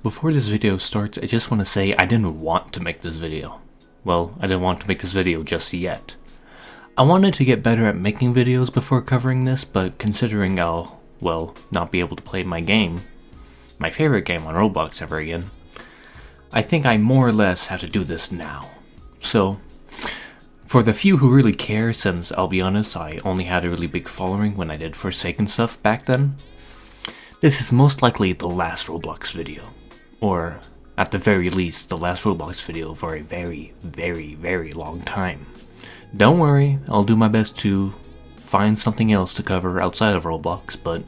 Before this video starts, I just want to say I didn't want to make this video. Well, I didn't want to make this video just yet. I wanted to get better at making videos before covering this, but considering I'll, well, not be able to play my game, my favorite game on Roblox ever again, I think I more or less have to do this now. So, for the few who really care, since I'll be honest, I only had a really big following when I did Forsaken stuff back then, this is most likely the last Roblox video. Or, at the very least, the last Roblox video for a very, very, very long time. Don't worry, I'll do my best to find something else to cover outside of Roblox, but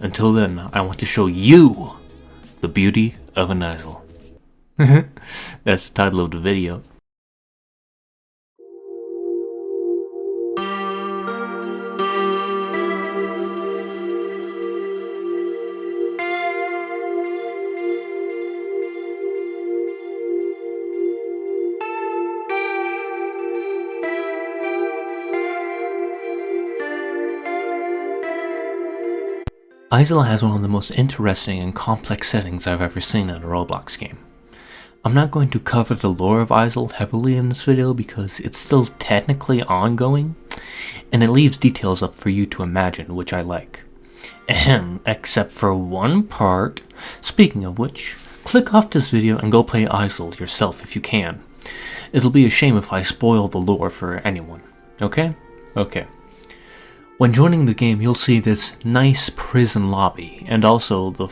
until then, I want to show you the beauty of an Isle. That's the title of the video. Isle has one of the most interesting and complex settings I've ever seen in a Roblox game. I'm not going to cover the lore of Isle heavily in this video because it's still technically ongoing, and it leaves details up for you to imagine, which I like. Except for one part. Speaking of which, click off this video and go play Isle yourself if you can. It'll be a shame if I spoil the lore for anyone. Okay? Okay. When joining the game, you'll see this nice prison lobby, and also the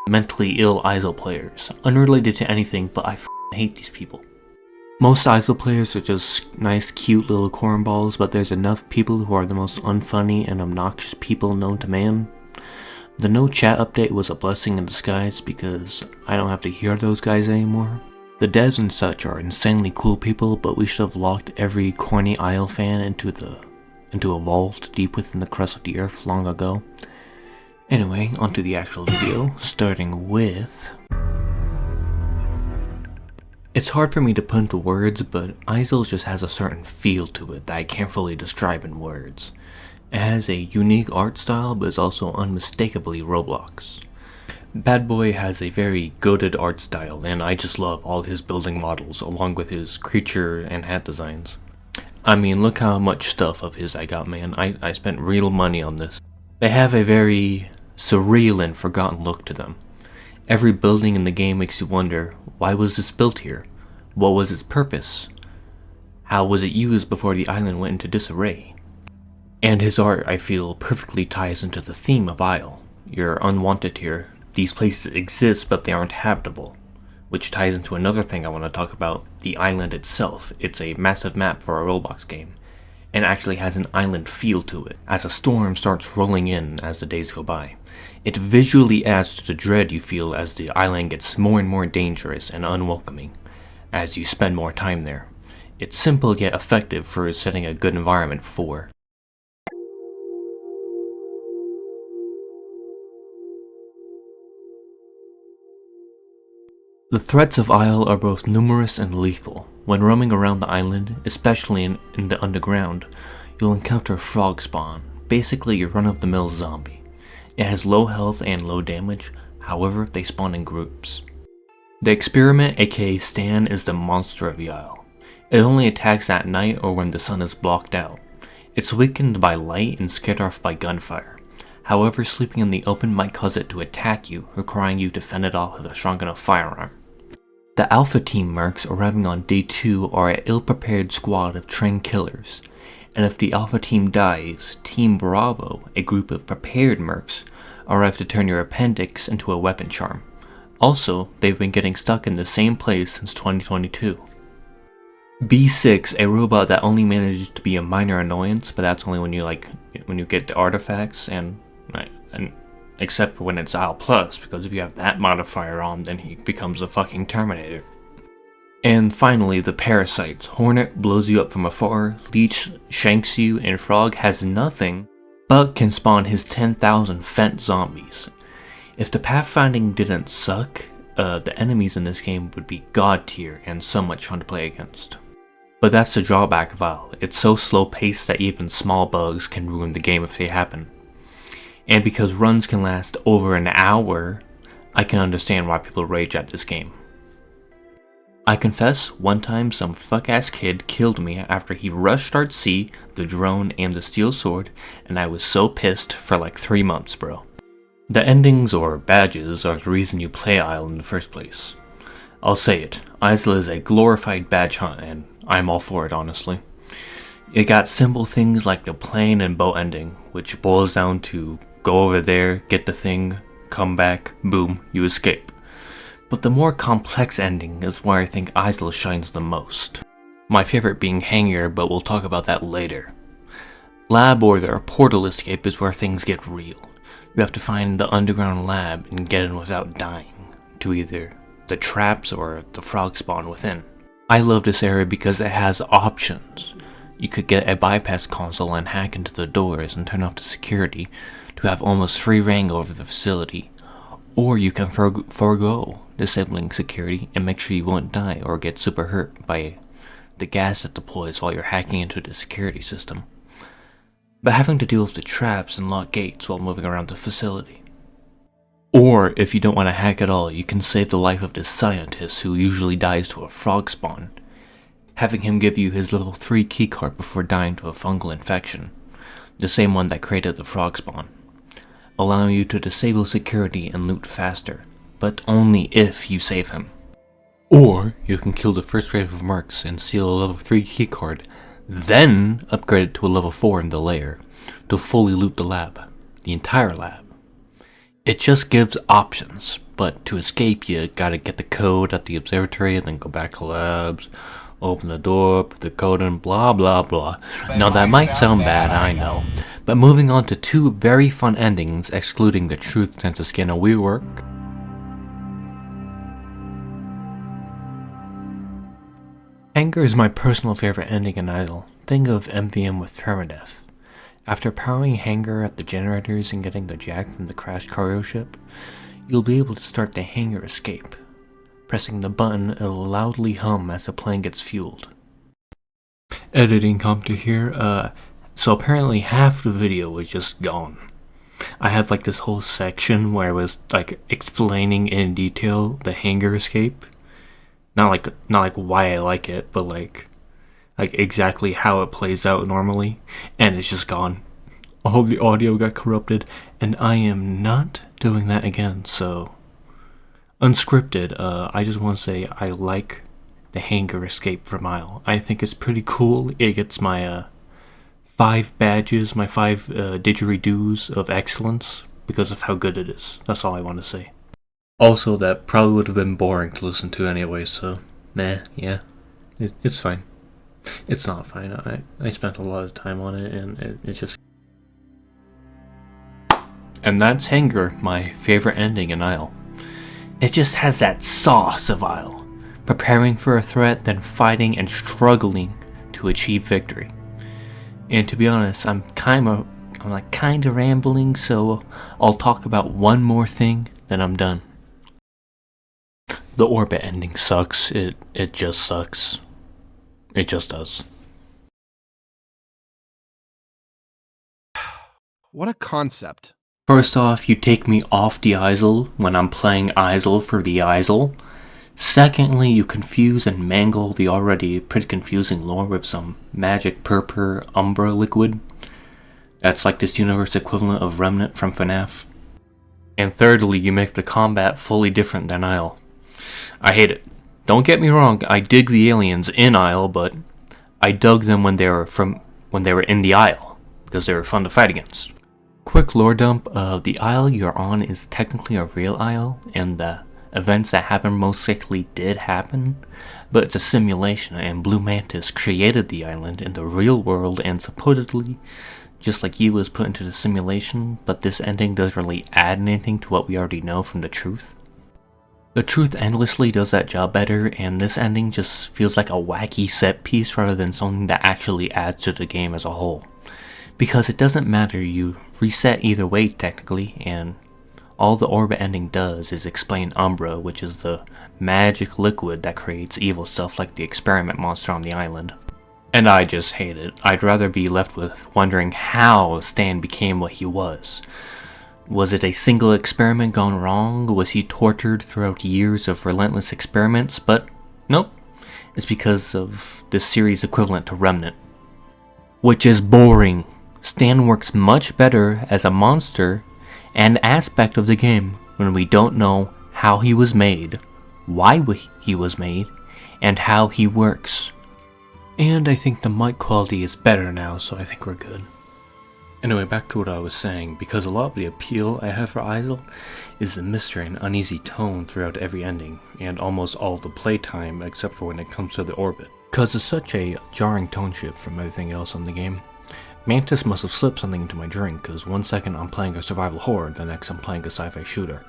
mentally ill Isle players. Unrelated to anything, but I hate these people. Most Isle players are just nice, cute little cornballs, but there's enough people who are the most unfunny and obnoxious people known to man. The no chat update was a blessing in disguise because I don't have to hear those guys anymore. The devs and such are insanely cool people, but we should have locked every corny Isle fan into a vault deep within the crust of the earth long ago. Anyway, onto the actual video, starting with... It's hard for me to put into words, but Isle just has a certain feel to it that I can't fully describe in words. It has a unique art style, but is also unmistakably Roblox. Bad Boy has a very goated art style, and I just love all his building models along with his creature and hat designs. I mean, look how much stuff of his I got, man. I spent real money on this. They have a very surreal and forgotten look to them. Every building in the game makes you wonder, why was this built here? What was its purpose? How was it used before the island went into disarray? And his art, I feel, perfectly ties into the theme of Isle. You're unwanted here. These places exist, but they aren't habitable. Which ties into another thing I want to talk about, the island itself. It's a massive map for a Roblox game, and actually has an island feel to it, as a storm starts rolling in as the days go by. It visually adds to the dread you feel as the island gets more and more dangerous and unwelcoming, as you spend more time there. It's simple yet effective for setting a good environment for. The threats of Isle are both numerous and lethal. When roaming around the island, especially in the underground, you'll encounter frog spawn, basically your run-of-the-mill zombie. It has low health and low damage, however they spawn in groups. The Experiment, aka Stan, is the monster of the Isle. It only attacks at night or when the sun is blocked out. It's weakened by light and scared off by gunfire. However, sleeping in the open might cause it to attack you, requiring you to fend it off with a strong enough firearm. The Alpha Team mercs arriving on day 2 are an ill-prepared squad of trained killers, and if the Alpha Team dies, Team Bravo, a group of prepared mercs, arrive to turn your appendix into a weapon charm. Also, they've been getting stuck in the same place since 2022. B6, a robot that only manages to be a minor annoyance, but that's only when you get the artifacts, and except for when it's Isle Plus, because if you have that modifier on, then he becomes a fucking Terminator. And finally, the parasites. Hornet blows you up from afar, Leech shanks you, and Frog has nothing, but can spawn his 10,000 Fent zombies. If the pathfinding didn't suck, the enemies in this game would be god tier and so much fun to play against. But that's the drawback of Isle. It's so slow paced that even small bugs can ruin the game if they happen. And because runs can last over an hour, I can understand why people rage at this game. I confess, one time some fuck-ass kid killed me after he rushed Start C, the drone, and the steel sword, and I was so pissed for like 3 months, bro. The endings or badges are the reason you play Isle in the first place. I'll say it, Isle is a glorified badge hunt, and I'm all for it, honestly. You got simple things like the plane and boat ending, which boils down to go over there, get the thing, come back, boom, you escape. But the more complex ending is where I think Isle shines the most. My favorite being Hangar, but we'll talk about that later. Lab or the portal escape is where things get real. You have to find the underground lab and get in without dying to either the traps or the frog spawn within. I love this area because it has options. You could get a bypass console and hack into the doors and turn off the security to have almost free reign over the facility. Or you can forego disabling security and make sure you won't die or get super hurt by the gas that deploys while you're hacking into the security system. But having to deal with the traps and lock gates while moving around the facility. Or if you don't want to hack at all, you can save the life of this scientist who usually dies to a frog spawn, having him give you his level 3 keycard before dying to a fungal infection, the same one that created the frog spawn, allowing you to disable security and loot faster, but only if you save him. Or you can kill the first wave of mercs and steal a level 3 keycard, then upgrade it to a level 4 in the lair to fully loot the lab, the entire lab. It just gives options, but to escape you gotta get the code at the observatory and then go back to labs, open the door, put the code in, blah blah blah. Now that might sound bad, I know, but moving on to 2 very fun endings excluding the truth sense of skin and rework. Hangar is my personal favorite ending in Idle. Think of MVM with permadeath. After powering Hangar at the generators and getting the jack from the crashed cargo ship, you'll be able to start the Hangar escape. Pressing the button, it'll loudly hum as the plane gets fueled. Editing Compter here, so apparently half the video was just gone. I had like this whole section where I was like explaining in detail the Hangar escape. Not like why I like it, but like exactly how it plays out normally, and it's just gone. All the audio got corrupted, and I am not doing that again, so unscripted, I just want to say I like the Hangar escape from Isle. I think it's pretty cool. It gets my 5 badges, my 5 didgeridoos of excellence because of how good it is. That's all I want to say. Also, that probably would have been boring to listen to anyway, so meh, yeah, it's fine. It's not fine. I spent a lot of time on it, and it's just... And that's Hangar, my favorite ending in Isle. It just has that sauce of Isle, preparing for a threat, then fighting and struggling to achieve victory. And to be honest, I'm kind of rambling, so I'll talk about one more thing, then I'm done. The Orbit ending sucks. It just sucks. It just does. What a concept. First off, you take me off the Isle when I'm playing Isle for the Isle. Secondly, you confuse and mangle the already pretty confusing lore with some magic purple umbra liquid. That's like this universe equivalent of Remnant from FNAF. And thirdly, you make the combat fully different than Isle. I hate it. Don't get me wrong, I dig the aliens in Isle, but I dug them when they were in the Isle, because they were fun to fight against. Quick lore dump, the Isle you're on is technically a real Isle, and the events that happened most likely did happen, but it's a simulation, and Blue Mantis created the island in the real world, and supposedly, just like you, was put into the simulation, but this ending doesn't really add anything to what we already know from the truth. The truth endlessly does that job better, and this ending just feels like a wacky set piece rather than something that actually adds to the game as a whole. Because it doesn't matter, you reset either way technically, and all the Orbit ending does is explain Umbra, which is the magic liquid that creates evil stuff like the experiment monster on the island. And I just hate it. I'd rather be left with wondering how Stan became what he was. Was it a single experiment gone wrong? Was he tortured throughout years of relentless experiments? But nope, it's because of this series equivalent to Remnant, which is boring. Stan works much better as a monster and aspect of the game when we don't know how he was made, why he was made, and how he works. And I think the mic quality is better now, so I think we're good. Anyway, back to what I was saying, because a lot of the appeal I have for Isle is the mystery and uneasy tone throughout every ending, and almost all of the playtime except for when it comes to the orbit. Because it's such a jarring tone shift from everything else in the game. Mantis must have slipped something into my drink, because one second I'm playing a survival horror, the next I'm playing a sci-fi shooter.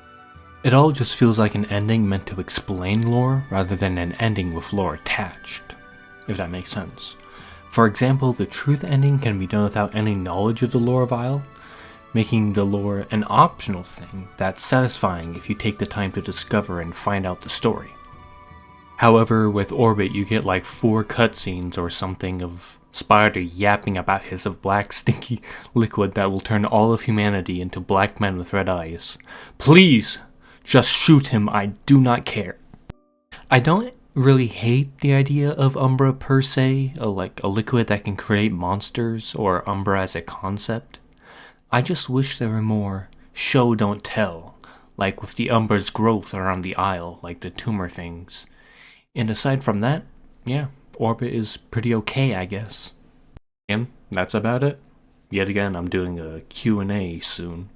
It all just feels like an ending meant to explain lore, rather than an ending with lore attached, if that makes sense. For example, the truth ending can be done without any knowledge of the lore of Isle, making the lore an optional thing that's satisfying if you take the time to discover and find out the story. However, with Orbit you get like 4 cutscenes or something of Spider yapping about his black stinky liquid that will turn all of humanity into black men with red eyes. Please, just shoot him, I do not care. I don't really hate the idea of Umbra per se, like a liquid that can create monsters, or Umbra as a concept. I just wish there were more show don't tell, like with the Umbra's growth around the Isle, like the tumor things. And aside from that, yeah, Orbit is pretty okay, I guess. And that's about it. Yet again, I'm doing a Q&A soon,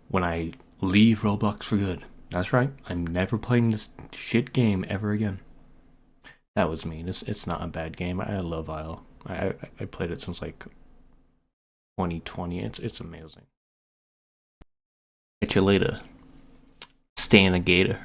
when I leave Roblox for good. That's right, I'm never playing this shit game ever again. That was mean. It's not a bad game. I love Isle. I played it since like 2020. It's amazing. Catch you later. Stay in a gator.